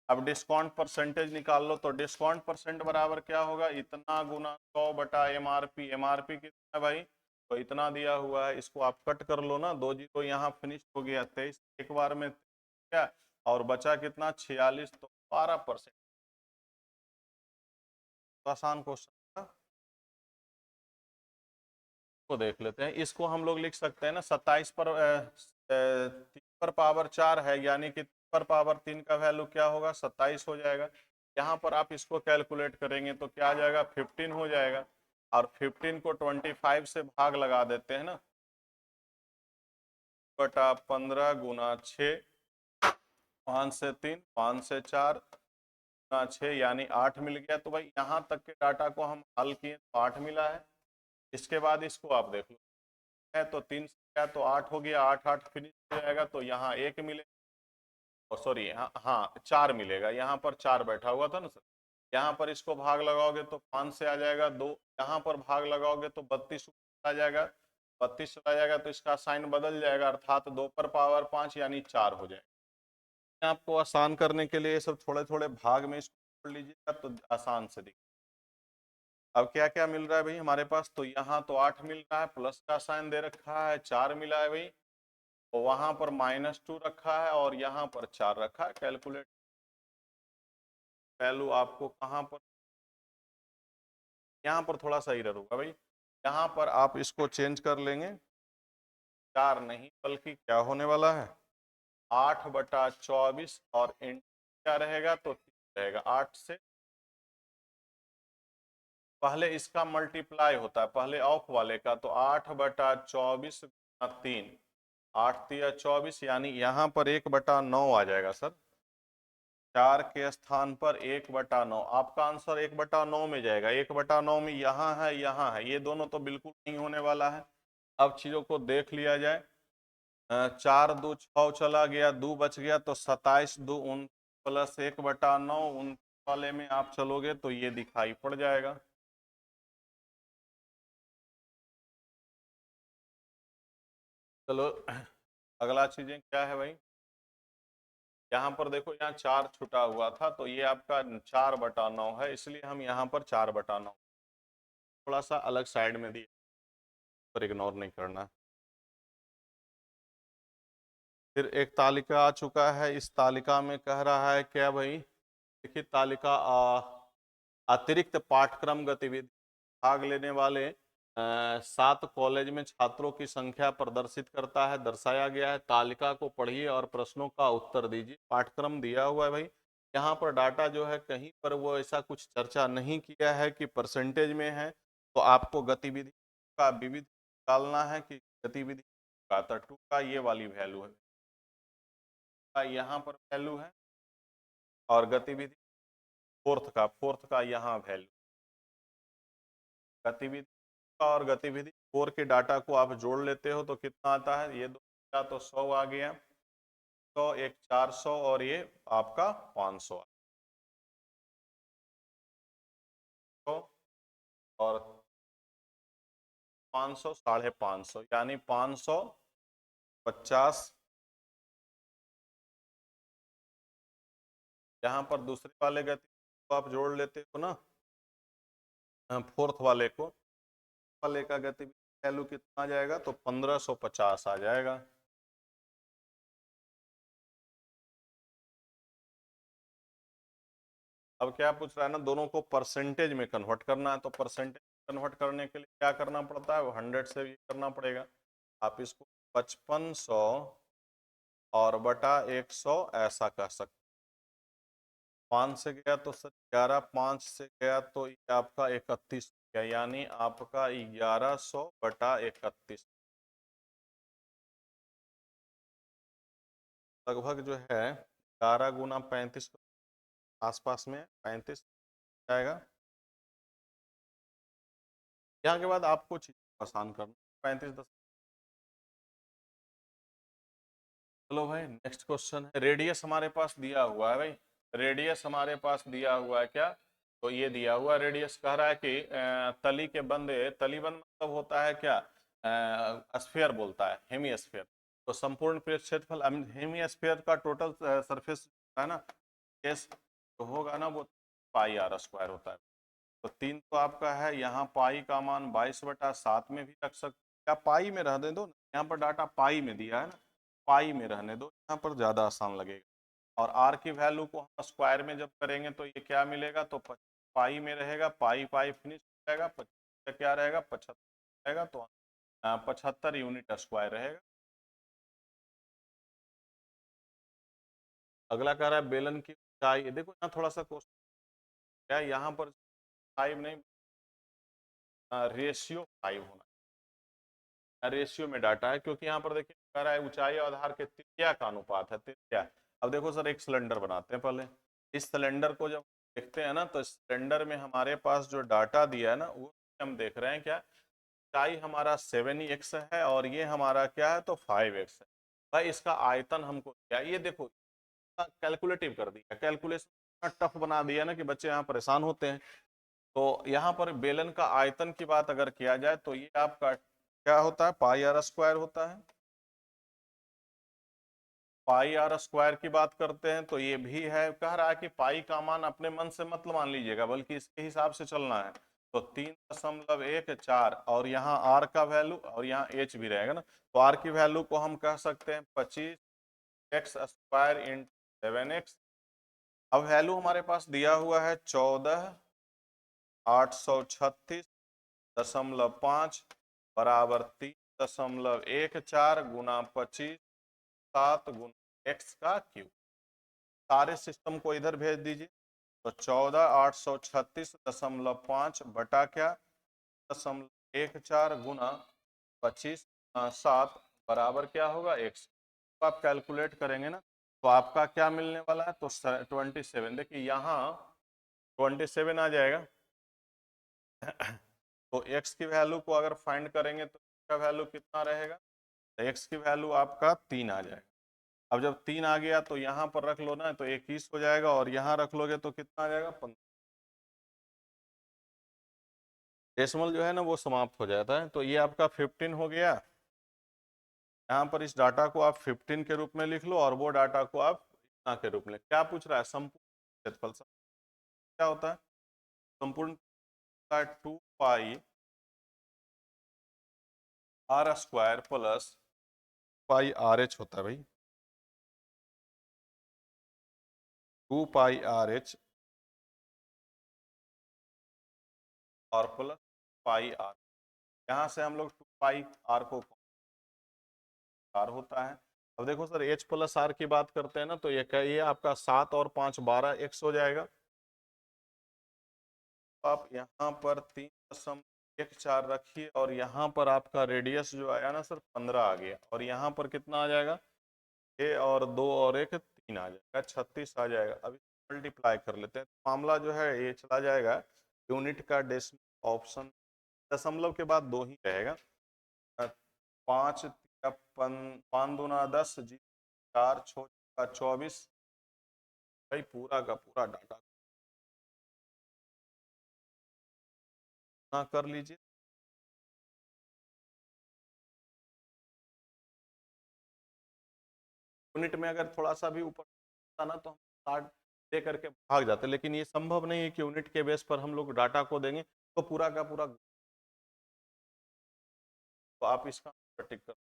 अब डिस्काउंट परसेंटेज निकाल लो, तो डिस्काउंट परसेंट बराबर क्या होगा, इतना गुना 100 बटा एमआरपी। एमआरपी कितना है भाई, तो इतना दिया हुआ है, इसको आप कट कर लो ना, 2 जीरो यहाँ फिनिश हो गया, 23 एक बार में क्या, और बचा कितना 46, तो 12%। तो आसान क्वेश्चन को देख लेते हैं। इसको हम लोग लिख सकते हैं ना, 27 पर 3 पर पावर 4 है, यानी कि पर पावर 3 का वैल्यू क्या होगा, 27 हो जाएगा। यहाँ पर आप इसको कैलकुलेट करेंगे तो क्या आ जाएगा, 15 हो जाएगा, और 15 को 25 से भाग लगा देते हैं ना, बटा 15 गुना 6, 5 से 3 5 से 4 गुना 6, यानी 8 मिल गया। तो भाई यहाँ तक के डाटा को हम हल किए तो 8 मिला है। इसके बाद इसको आप देख लो, है तो 3 से क्या, तो 8 हो गया, 8 8 फिनिश हो जाएगा, तो यहाँ 1 मिलेगा, सॉरी हाँ हाँ 4 मिलेगा, यहाँ पर 4 बैठा हुआ था ना सर। यहाँ पर इसको भाग लगाओगे तो 5 से आ जाएगा 2, यहाँ पर भाग लगाओगे तो 32 आ जाएगा, 32 आ जाएगा, तो इसका साइन बदल जाएगा, अर्थात 2 पर पावर 5 यानी 4 हो जाएगा। आपको आसान करने के लिए सब थोड़े थोड़े भाग में इसको जोड़ लीजिएगा तो आसान से दिख। अब क्या क्या मिल रहा है भाई हमारे पास, तो यहाँ तो 8 मिल रहा है, प्लस का साइन दे रखा है, 4 मिला है भाई, तो वहां पर -2 रखा है, और यहाँ पर 4 रखा है। कैलकुलेट वैल्यू आपको कहाँ पर, यहाँ पर थोड़ा सा एरर होगा भाई, यहाँ पर आप इसको चेंज कर लेंगे, 4 नहीं बल्कि क्या होने वाला है, 8 बटा 24, और इंट क्या रहेगा, तो 3 रहेगा। 8 से पहले इसका मल्टीप्लाई होता है, पहले ऑफ वाले का, तो 8 बटा 24 3, 8 तिया 24, यानी यहाँ पर 1 बटा 9 आ जाएगा सर। 4 के स्थान पर 1 बटा 9, आपका आंसर 1 बटा 9 में जाएगा। 1 बटा 9 में यहाँ है यहाँ है, ये दोनों तो बिल्कुल नहीं होने वाला है। अब चीजों को देख लिया जाए, 4 2 6 चला गया, 2 बच गया, तो 27 2 उन प्लस 1 बटा 9, उन वाले में आप चलोगे तो ये दिखाई पड़ जाएगा। चलो अगला चीजें क्या है भाई, यहाँ पर देखो, यहाँ 4 छुटा हुआ था, तो ये आपका 4 बटा 9 है, इसलिए हम यहाँ पर 4 बटा 9 थोड़ा सा अलग साइड में दिए, पर इग्नोर नहीं करना। फिर एक तालिका आ चुका है, इस तालिका में कह रहा है क्या भाई, देखिए तालिका अतिरिक्त पाठ्यक्रम गतिविधि भाग लेने वाले 7 कॉलेज में छात्रों की संख्या प्रदर्शित करता है, दर्शाया गया है। तालिका को पढ़िए और प्रश्नों का उत्तर दीजिए। पाठ्यक्रम दिया हुआ है भाई, यहाँ पर डाटा जो है कहीं पर वो ऐसा कुछ चर्चा नहीं किया है कि परसेंटेज में है, तो आपको गतिविधि का विविध निकालना है कि गतिविधि का, तो 2 का ये वाली वैल्यू है, यहाँ पर वैल्यू है, और गतिविधि फोर्थ का यहाँ वैल्यू, गतिविधि का और गतिविधि 4 के डाटा को आप जोड़ लेते हो तो कितना आता है, ये दो का तो 100 आ गया, तो एक 400, और ये आपका 500, तो और 500 550, यानी 550 यहाँ पर दूसरे वाले गति को आप जोड़ लेते हो ना, फोर्थ वाले को, वाले का गति वैल्यू कितना आ जाएगा, तो 1550 आ जाएगा। अब क्या पूछ रहा है ना, दोनों को परसेंटेज में कन्वर्ट करना है, तो परसेंटेज कन्वर्ट करने के लिए क्या करना पड़ता है, वो 100 से ये करना पड़ेगा। आप इसको 5500 और बटा 100 ऐसा कह सकते। 5 से गया तो सर 11, 5 से गया तो ये आपका 31 गया, यानी आपका 1100 बटा 31 लगभग जो है 11 गुना 35 आसपास में 35 आएगा। यहाँ के बाद आपको चीज आसान करना, 35 10। चलो भाई नेक्स्ट क्वेश्चन है, रेडियस हमारे पास दिया हुआ है भाई, रेडियस हमारे पास दिया हुआ है क्या, तो ये दिया हुआ रेडियस कह रहा है कि तली के बंदे, तली बंद मतलब होता है क्या, स्फीयर बोलता है, हेमी स्फीयर। तो संपूर्ण पृष्ठ क्षेत्रफल हेमी स्फीयर का टोटल सरफेस है ना, केस तो होगा ना वो पाई आर स्क्वायर होता है। तो 3 तो आपका है, यहाँ पाई का मान 22/7 में भी रख सकते, या पाई में रहने दो, यहाँ पर डाटा पाई में दिया है ना, पाई में रहने दो, यहाँ पर ज़्यादा आसान लगेगा। और आर की वैल्यू को हम स्क्वायर में जब करेंगे तो ये क्या मिलेगा, तो पाई में रहेगा, पाई पाई फिनिश हो जाएगा, 25 क्या रहेगा, 75 रहेगा, तो 75 यूनिट स्क्वायर रहेगा। अगला कह रहा है बेलन की ऊंचाई, देखो यहाँ थोड़ा सा क्वेश्चन क्या है, यहाँ पर 5 नहीं, रेशियो 5 होना, रेशियो में डाटा है, क्योंकि यहाँ पर देखिए कह रहा है ऊंचाई और आधार के त्रिज्या का अनुपात है, त्रिज्या। अब देखो सर एक सिलेंडर बनाते हैं पहले, इस सिलेंडर को जब देखते हैं ना, तो सिलेंडर में हमारे पास जो डाटा दिया है ना, वो हम देख रहे हैं क्या, ऊंचाई हमारा 7x है और ये हमारा क्या है, तो 5x है। भाई इसका आयतन हमको क्या, ये देखो कैलकुलेटिव कर दिया, कैलकुलेशन टफ बना दिया ना कि बच्चे यहाँ परेशान होते हैं। तो यहाँ पर बेलन का आयतन की बात अगर किया जाए तो ये आपका क्या होता है, पाई आर स्क्वायर होता है। पाई आर स्क्वायर की बात करते हैं तो ये भी है, कह रहा है कि पाई का मान अपने मन से मत मान लीजिएगा, बल्कि इसके हिसाब से चलना है। तो 3.14 और यहाँ आर का वैल्यू और यहाँ एच भी रहेगा ना, तो आर की वैल्यू को हम कह सकते हैं 25x² इंटू 7x। अब वैल्यू हमारे पास दिया हुआ है 14,836.5 बराबर 3.14 गुना 25 7 गुना एक्स का क्यूब। सारे सिस्टम को इधर भेज दीजिए, तो 14,836.5 बटा क्या 0.14 गुना 25 7 बराबर क्या होगा एक्स। तो आप कैलकुलेट करेंगे ना, तो आपका क्या मिलने वाला है, तो 27, देखिए यहाँ 27 आ जाएगा। तो x की वैल्यू को अगर फाइंड करेंगे तो इसका वैल्यू कितना रहेगा, तो x की वैल्यू आपका 3 आ जाएगा। अब जब 3 आ गया तो यहाँ पर रख लो ना, तो 21 हो जाएगा, और यहाँ रख लोगे तो कितना आ जाएगा, 15। डेसिमल जो है ना वो समाप्त हो जाता है, तो ये आपका 15 हो गया। यहाँ पर इस डाटा को आप 15 के रूप में लिख लो, और वो डाटा को आप इतना के रूप में, क्या पूछ रहा है, संपूर्ण क्षेत्रफल क्या होता है, संपूर्ण का 2 pi r square plus pi r h होता है भाई, 2 पाई आर एच और प्लस पाई आर। यहाँ से हम लोग 2 पाई आर को आर होता है। अब देखो सर एच प्लस आर की बात करते हैं ना, तो ये क्या, ये आपका 7 और 5 12 एक्स हो जाएगा। तो आप यहाँ पर 3.14 रखिए, और यहाँ पर आपका रेडियस जो आया ना सर 15 आ गया, और यहाँ पर कितना आ जाएगा, 6 और 2 और 1 3 आ जाएगा, 36 आ जाएगा। अब मल्टीप्लाई कर लेते हैं, तो मामला जो है ये चला जाएगा यूनिट का डेसिमल ऑप्शन, दशमलव के बाद 2 ही रहेगा। 5 5 दूना 10 जी 4 6 का 24, भाई पूरा का पूरा डाटा ना कर लीजिए। यूनिट में अगर थोड़ा सा भी ऊपर था ना, तो हम 60 दे करके भाग जाते, लेकिन ये संभव नहीं है कि यूनिट के बेस पर हम लोग डाटा को देंगे तो पूरा का पूरा। तो आप इसका टिक कर,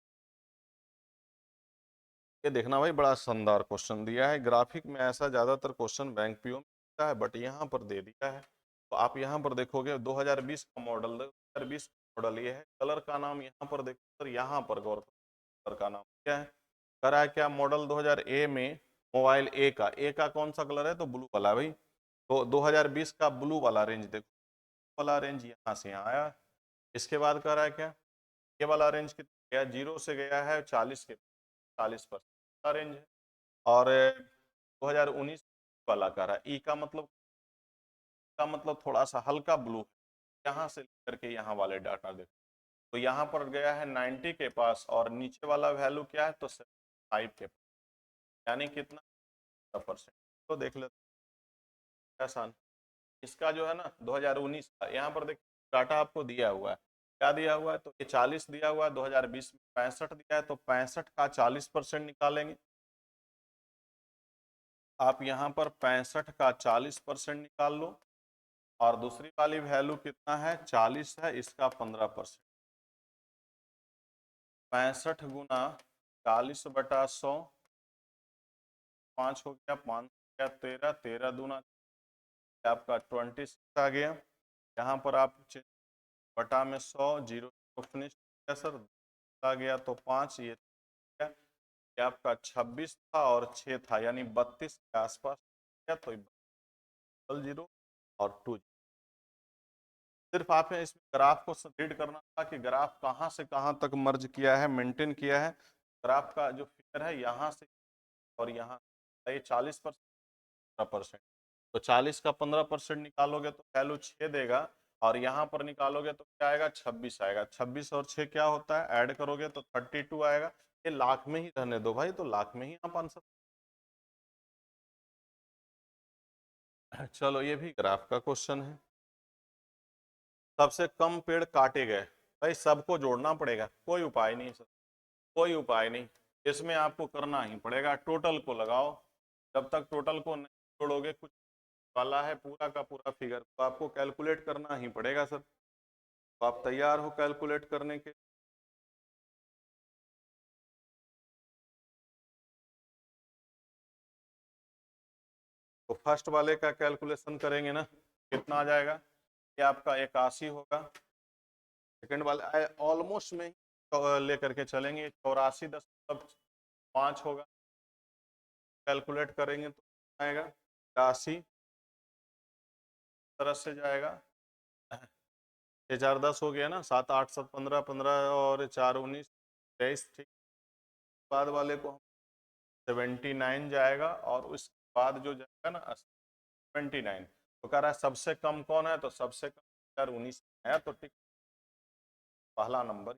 ये देखना भाई बड़ा शानदार क्वेश्चन दिया है। ग्राफिक में ऐसा ज्यादातर क्वेश्चन बैंक पीओ में होता है, बट यहाँ पर दे दिया है। तो आप यहाँ पर देखोगे 2020 का मॉडल, 2020 का मॉडल ये है। कलर का नाम यहाँ पर देखो सर, यहाँ पर गौर कलर का नाम क्या है, करा है क्या, मॉडल 2000 ए में मोबाइल ए का कौन सा कलर है, तो ब्लू वाला भाई। तो 2020 का ब्लू वाला रेंज देखो, वाला रेंज यहाँ से यहाँ आया। इसके बाद कह रहा है क्या, ये वाला रेंज कितना गया, 0 से गया है 40 के, 40% का रेंज है। और 2019 वाला कह रहा है, ई का मतलब थोड़ा सा हल्का ब्लू है, यहाँ से लेकर के यहाँ वाले डाटा देखो। तो यहाँ पर गया है 90 के पास, और नीचे वाला वैल्यू क्या है, तो 5 के पास, यानी कितना परसेंट। तो देख लेते हैं आसान। इसका जो है ना 2019 का, यहाँ पर देखिए डाटा आपको दिया हुआ है, क्या दिया हुआ है, तो ये 40 दिया हुआ है, 2020 में 65 दिया है, तो 65 का 40% निकालेंगे। आप यहाँ पर 65 का 40% निकाल लो, और दूसरी वाली वैल्यू कितना है, 40 है, इसका 15%। 65 गुना 40/100, 5 हो गया, 5 गया 13, 13 दूना आपका 26 आ गया। यहाँ पर आप बटा में 100, 0 फिनिश सर आ गया, तो 5 ये आपका 26 था और 6 था, यानी 32 के आसपास। तो 0 और 2, सिर्फ आपने इस ग्राफ को रीड करना था कि ग्राफ कहाँ से कहाँ तक मर्ज किया है, मेंटेन किया है। ग्राफ का जो फिगर है यहाँ से और यहाँ, ये 40%, तो 40 का 15% निकालोगे तो वैल्यू 6 देगा, और यहाँ पर निकालोगे तो क्या आएगा, 26 आएगा। 26 और 6 क्या होता है, ऐड करोगे तो 32 आएगा। ये लाख में ही रहने दो भाई, तो लाख में ही आप आंसर। चलो ये भी ग्राफ का क्वेश्चन है। सबसे कम पेड़ काटे गए, भाई सबको जोड़ना पड़ेगा, कोई उपाय नहीं सर, कोई उपाय नहीं। इसमें आपको करना ही पड़ेगा, टोटल को लगाओ। जब तक टोटल को नहीं जोड़ोगे, कुछ वाला है पूरा का पूरा फिगर, तो आपको कैलकुलेट करना ही पड़ेगा सर। तो आप तैयार हो कैलकुलेट करने के। तो फर्स्ट वाले का कैलकुलेशन करेंगे ना, कितना आ जाएगा, ये आपका 81 होगा। सेकंड वाले ऑलमोस्ट में लेकर के चलेंगे, 84.5 होगा। कैलकुलेट करेंगे तो आएगा 80, तरह से जाएगा 4 10 हो गया ना, 7 8 7 15, 15 और 4 19 23, ठीक। बाद वाले को 79 जाएगा, और उसके बाद जो जाएगा ना 29। तो कह रहा है सबसे कम कौन है, तो सबसे कम 2019 है, तो ठीक, पहला नंबर।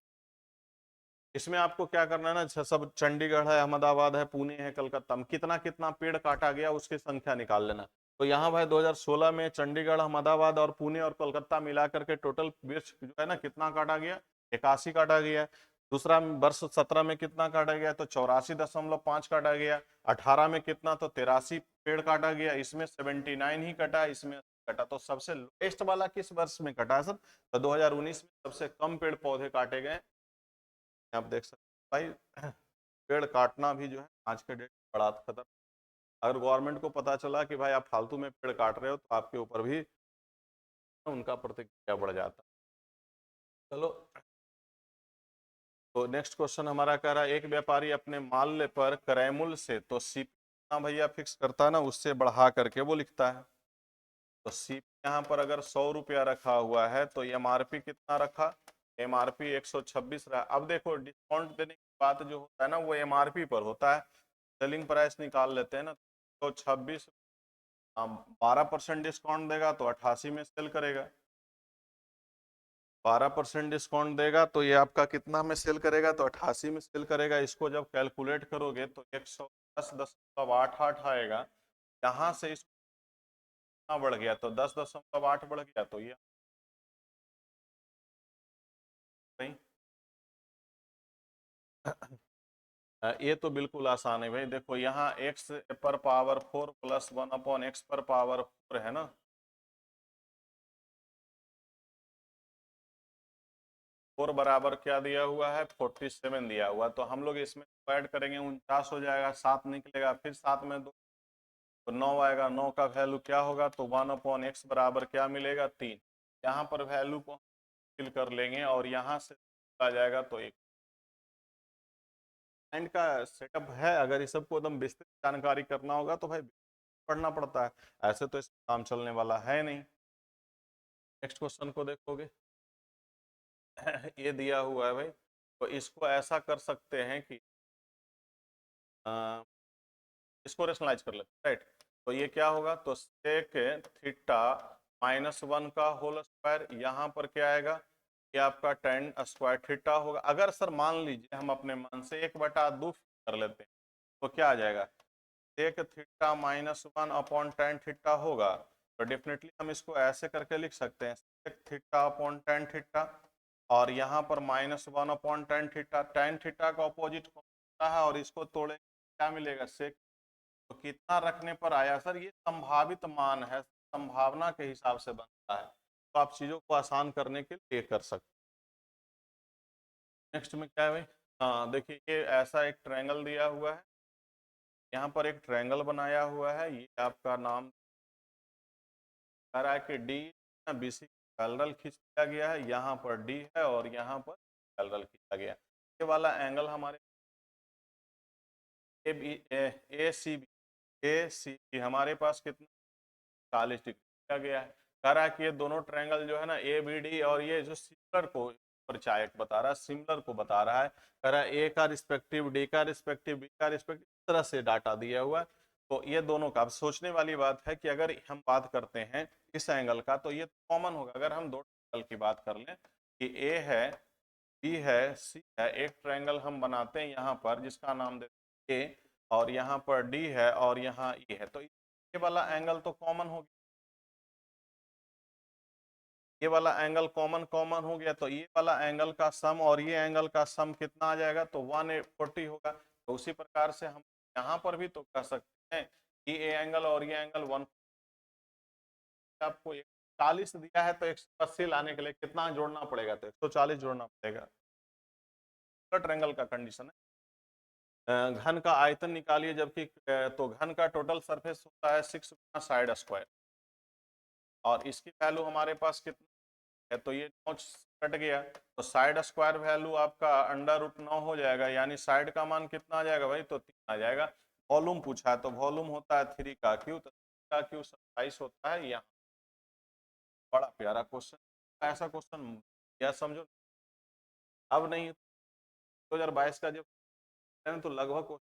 इसमें आपको क्या करना है ना, सब चंडीगढ़ है, अहमदाबाद है, पुणे है, कलकत्ता में कितना कितना पेड़ काटा गया उसकी संख्या निकाल लेना। तो यहाँ भाई 2016 में चंडीगढ़, अहमदाबाद और पुणे और कोलकाता मिला करके टोटल वृक्ष जो है ना कितना काटा गया, 81 काटा गया। दूसरा वर्ष 17 में कितना काटा गया, तो 84.5 काटा गया। 18 में कितना, तो 83 पेड़ काटा गया, इसमें 79 ही कटा, इसमें कटा। तो सबसे लोएस्ट वाला किस वर्ष में कटा है सर, तो 2019 में सबसे कम पेड़ पौधे काटे गए। आप देख सकते हैं भाई, पेड़ काटना भी जो है आज के डेट में बड़ा खतरा। अगर गवर्नमेंट को पता चला कि भाई आप फालतू में पेड़ काट रहे हो, तो आपके ऊपर भी उनका प्रतिक्रिया बढ़ जाता। चलो, तो नेक्स्ट क्वेश्चन हमारा कह रहा है, एक व्यापारी अपने माल्य पर क्रय मूल्य से तो सीपी भैया फिक्स करता है ना, उससे बढ़ा करके वो लिखता है। तो सीपी यहाँ पर अगर 100 रुपया रखा हुआ है, तो एमआरपी कितना रखा, एमआरपी 126 रहा। अब देखो डिस्काउंट देने की बात जो होता है ना, वो एमआरपी पर होता है। सेलिंग प्राइस निकाल लेते हैं ना, तो 26, 12% डिस्काउंट देगा तो 88 में सेल करेगा। 12% डिस्काउंट देगा तो ये आपका कितना में सेल करेगा, तो 88 में सेल करेगा। इसको जब कैलकुलेट करोगे तो 110.88 आएगा। यहाँ से इसको बढ़ गया तो 10.8 बढ़ गया, तो ये नहीं। ये तो बिल्कुल आसान है भाई। देखो यहाँ x पर पावर 4 प्लस 1/x पर पावर 4 है ना, 4 बराबर क्या दिया हुआ है, 47 दिया हुआ। तो हम लोग इसमें ऐड करेंगे, 49 हो जाएगा, 7 निकलेगा, फिर 7 में 2 तो 9 आएगा। 9 का वैल्यू क्या होगा, तो 1/x बराबर क्या मिलेगा, 3। यहाँ पर वैल्यू को फिल कर लेंगे और यहाँ से आ जाएगा तो 1। एंड का सेटअप है, अगर इस सबको एकदम विस्तृत जानकारी करना होगा तो भाई पढ़ना पड़ता है, ऐसे तो इस काम चलने वाला है नहीं। नेक्स्ट क्वेश्चन को देखोगे ये दिया हुआ है भाई, तो इसको ऐसा कर सकते हैं कि इसको रेशनलाइज कर लेते हैं, राइट। तो ये क्या होगा, तो सेक थीटा -1 का होल स्क्वायर, यहाँ पर क्या आएगा, ये आपका tan स्क्वायर थीटा होगा। अगर सर मान लीजिए हम अपने मन से 1/2 कर लेते हैं तो क्या आ जाएगा, सेक थीटा -1/tan थीटा होगा। तो डेफिनेटली हम इसको ऐसे करके लिख सकते हैं, sec theta upon tan theta, और यहाँ पर -1/tan थीटा। tan थीटा का ऑपोजिट कौन सा है, और इसको तोड़े क्या मिलेगा, सेक। तो कितना रखने पर आया सर, ये संभावित मान है, संभावना के हिसाब से बनता है। तो आप चीजों को आसान करने के लिए कर सकते। नेक्स्ट में क्या है भाई, हाँ देखिए ये ऐसा एक ट्रायंगल दिया हुआ है, यहाँ पर एक ट्रायंगल बनाया हुआ है, ये आपका नाम कह रहा है कि डी बी सी पैरेलल खींच दिया गया है, यहाँ पर डी है और यहाँ पर पैरेलल खींचा गया है। ये वाला एंगल हमारे ए सी बी हमारे पास कितना, 40 डिग्री दिया गया है। कह रहा है कि ये दोनों ट्रायंगल जो है ना ए बी डी, और ये जो सिमिलर को परिचायक बता रहा है, सिमिलर को बता रहा है, कह रहा है ए का रिस्पेक्टिव, डी का रिस्पेक्टिव, बी का रिस्पेक्टिव, इस तरह से डाटा दिया हुआ है। तो ये दोनों का, अब सोचने वाली बात है कि अगर हम बात करते हैं इस एंगल का तो ये कॉमन होगा। अगर हम दो ट्रायंगल की बात कर लें कि ए है, बी है, सी है, एक ट्रायंगल हम बनाते हैं यहाँ पर जिसका नाम देते हैं ए, और यहाँ पर डी है और यहाँ ई है, तो ये वाला एंगल तो कॉमन हो गया, ये वाला एंगल कॉमन कॉमन हो गया। तो ये वाला एंगल का सम और ये एंगल का सम कितना आ जाएगा, तो 140 होगा। तो उसी प्रकार से हम यहाँ पर भी तो कह सकते हैं कि ये एंगल और ये एंगल 1, आपको 140 दिया है तो 180 लाने के लिए कितना जोड़ना पड़ेगा, तो 140 जोड़ना पड़ेगा। ट्रायंगल का कंडीशन है। घन का आयतन निकालिए, जबकि तो घन का टोटल सरफेस होता है 6 गुना साइड स्क्वायर, और इसकी वैल्यू हमारे पास कितना है, तो ये 9 कट गया, तो साइड स्क्वायर वैल्यू आपका √9 हो जाएगा, यानी साइड का मान कितना आ जाएगा भाई, तो 3 आ जाएगा। वॉल्यूम पूछा है, तो वॉल्यूम होता है 3 का क्यू, तो 3 का क्यू 27 होता है यहाँ। बड़ा प्यारा क्वेश्चन, ऐसा क्वेश्चन क्या समझो अब नहीं, 2022 का जब तो लगभग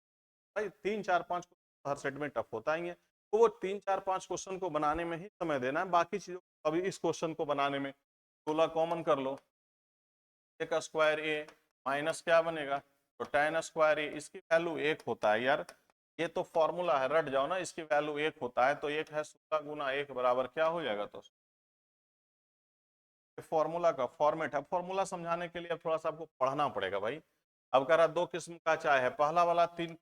भाई 3 4 5 हर सेट में टफ होता ही है, तो वो 3 4 5 क्वेश्चन को बनाने में ही समय देना है, बाकी चीजों अभी इस क्वेश्चन को बनाने में 16 कॉमन कर लो, ए का स्क्वायर ए माइनस क्या बनेगा, तो tan स्क्वायर ए, इसकी वैल्यू 1 होता है यार, ये तो फॉर्मूला है, रट जाओ ना, इसकी वैल्यू 1 होता है, तो 1 है 16 गुना 1 बराबर क्या हो जाएगा, तो फॉर्मूला का फॉर्मेट है। फॉर्मूला समझाने के लिए अब थोड़ा सा आपको पढ़ना पड़ेगा भाई। अब कह रहा 2 किस्म का चाय है, पहला वाला 3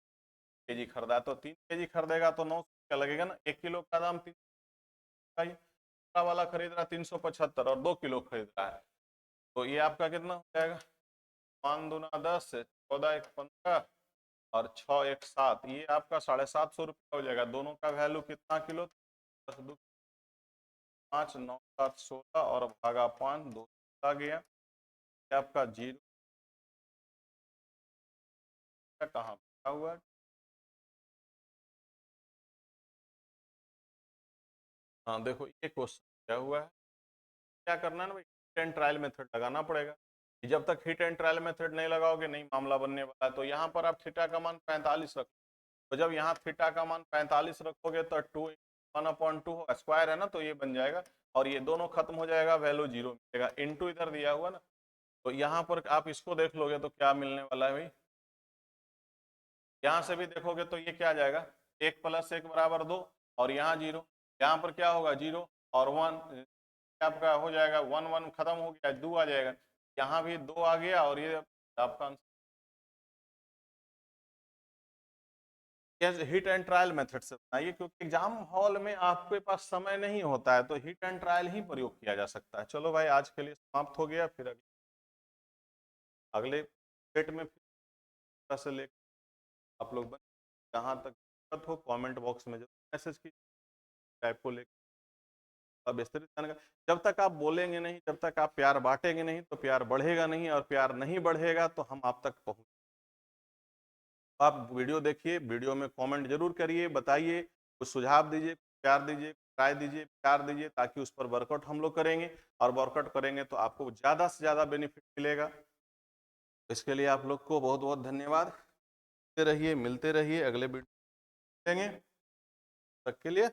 kg खरीदा है, तो 3 kg खरीदेगा तो 900 का लगेगा ना, 1 किलो का दाम 3 का ही, दूसरा वाला खरीद रहा 375 और 2 किलो खरीद रहा है, तो ये आपका कितना हो जाएगा, 5 दूना 10, 14 1 15 और 6 1 7, ये आपका 750 रुपया हो जाएगा। दोनों का वैल्यू कितना किलो, 10 2 5 9 7 16 और भागा 5 2 आ गया, ये आपका जीरो कहाँ पे हुआ है? हाँ देखो ये क्वेश्चन क्या हुआ है, क्या करना है ना भाई, हिट एंड ट्रायल मेथड लगाना पड़ेगा। जब तक हिट एंड ट्रायल मेथड नहीं लगाओगे नहीं मामला बनने वाला है। तो यहाँ पर आप थीटा का मान 45 रखो, तो जब यहाँ थीटा का मान 45 रखोगे तो 2 1/2 स्क्वायर है ना, तो ये बन जाएगा, और ये दोनों खत्म हो जाएगा, वैल्यू 0 मिलेगा, इनटू इधर दिया हुआ ना, तो यहाँ पर आप इसको देख लोगे तो क्या मिलने वाला है भाई, यहाँ से भी देखोगे तो ये क्या आ जाएगा, 1 + 1 बराबर 2, और यहाँ 0, यहाँ पर क्या होगा 0 और 1, आपका हो जाएगा 1 1 खत्म हो गया, 2 आ जाएगा, यहाँ भी 2 आ गया, और ये आपका हिट एंड ट्रायल मेथड से बनाइए, क्योंकि एग्जाम हॉल में आपके पास समय नहीं होता है, तो हिट एंड ट्रायल ही प्रयोग किया जा सकता है। चलो भाई, आज के लिए समाप्त हो गया। फिर अगले सेट में से ले आप लोग जहाँ तक दिक्कत हो कमेंट बॉक्स में जरूर मैसेज की टाइप को लेकर अब विस्तृत जानकारी। जब तक आप बोलेंगे नहीं, जब तक आप प्यार बांटेंगे नहीं, तो प्यार बढ़ेगा नहीं, और प्यार नहीं बढ़ेगा तो हम आप तक पहुंच। आप वीडियो देखिए, वीडियो में कमेंट जरूर करिए, बताइए, कुछ सुझाव दीजिए, प्यार दीजिए, राय दीजिए, प्यार दीजिए, ताकि उस पर वर्कआउट हम लोग करेंगे, और वर्कआउट करेंगे तो आपको ज़्यादा से ज़्यादा बेनिफिट मिलेगा। इसके लिए आप लोग को बहुत बहुत धन्यवाद। मिलते रहिए अगले वीडियो देंगे, तक के लिए।